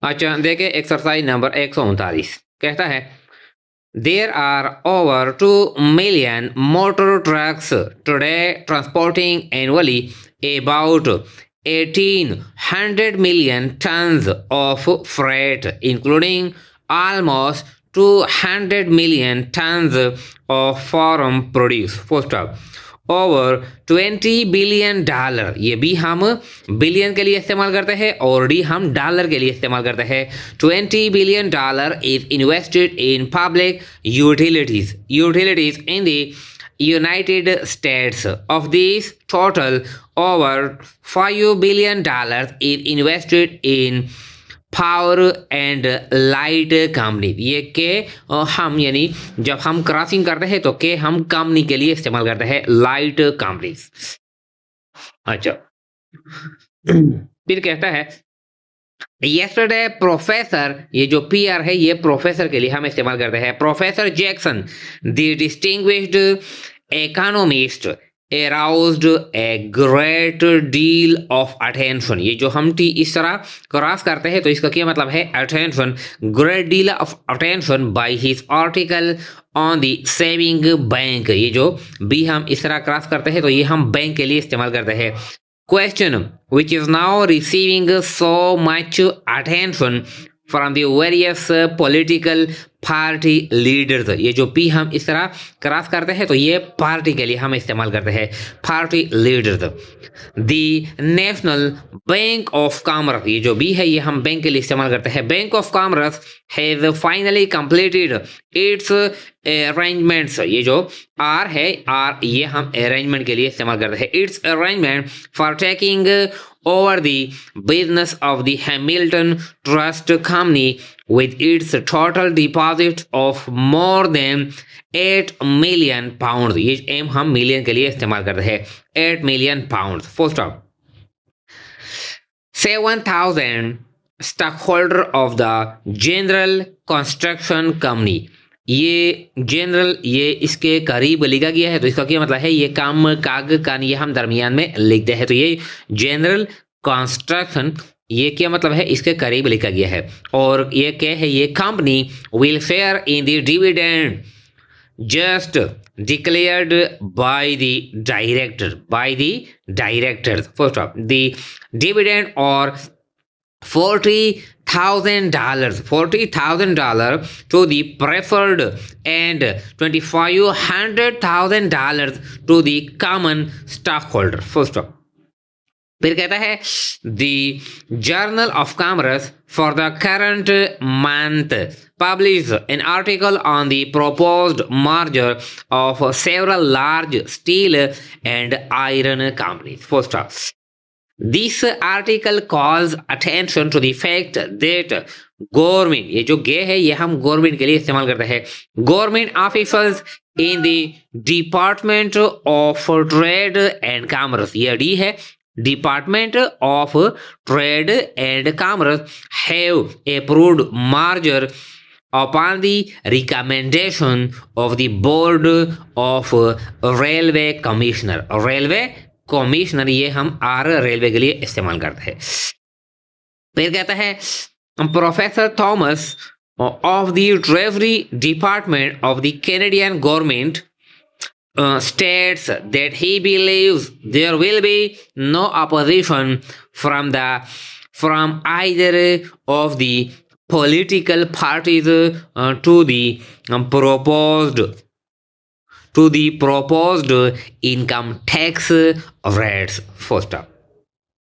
अच्छा देखिए exercise number 139 कहता है there are over 2 million motor trucks today transporting annually about 1800 million tons of freight including almost 200 million tons of foreign produce full stop over $20 billion ये भी हम billion के लिए इस्तेमाल करते हैं और डी हम डॉलर के लिए इस्तेमाल करते हैं $20 billion is invested in public utilities in the United States. Of this total, over $5 billion is invested in power and light company. ये के हम यानी जब हम क्रॉसिंग करते हैं तो के हम कंपनी के लिए इस्तेमाल करते हैं लाइट कंपनीज। अच्छा फिर कहता है यस्टरडे प्रोफेसर, ये जो पी आर है ये प्रोफेसर के लिए हम इस्तेमाल करते हैं। Professor Jackson the distinguished economist aroused a great deal of attention। ये जो हम टी इस तरह क्रॉस करते हैं तो इसका क्या मतलब है attention, great deal of attention by his article on the saving bank। ये जो भी हम इस तरह क्रॉस करते हैं तो ये हम बैंक के लिए इस्तेमाल करते हैं। Question which is now receiving so much attention from the various political party leaders. ये जो पी हम इस तरह क्रॉस करते हैं तो ये पार्टी के लिए हम इस्तेमाल करते हैं party leaders. The national bank of commerce, ये जो बी है ये हम बैंक के लिए इस्तेमाल करते हैं। Bank of commerce has finally completed it's arrangements. ये जो आर है आर ये हम अरेंजमेंट के लिए इस्तेमाल करते हैं। It's arrangement for taking over the business of the Hamilton Trust Company with its total deposits of more than 8 million pounds। ये एम हम मिलियन के लिए इस्तेमाल करते हैं 8 million pounds। Full stop. 7,000 stockholder of the General Construction Company। ये general ये इसके करीब लिखा गया है तो इसका क्या मतलब है, ये काम काग का ये हम दरमियान में लिखते हैं तो ये जनरल कंस्ट्रक्शन ये क्या मतलब है, इसके करीब लिखा गया है। और ये क्या है, ये company will share in the dividend just declared by the directors first off the dividend or $40,000 to the preferred and $2,500 to the common stockholder full stop। फिर कहता है the journal of commerce for the current month published an article on the proposed merger of several large steel and iron companies full stop। This article calls attention to the fact that government, ये जो गे है ये हम government के लिए इस्तेमाल करते हैं। Government officers in the department of trade and commerce, ये डी है Department of Trade and Commerce have approved merger upon the recommendation of the Board of Railway Commissioner। Railway Commissioner ये हम आर रेलवे के लिए इस्तेमाल करते हैं। फिर कहता है professor Thomas of the Treasury Department of the Canadian government states that he believes there will be no opposition from either of the political parties to the proposed income tax rates first up।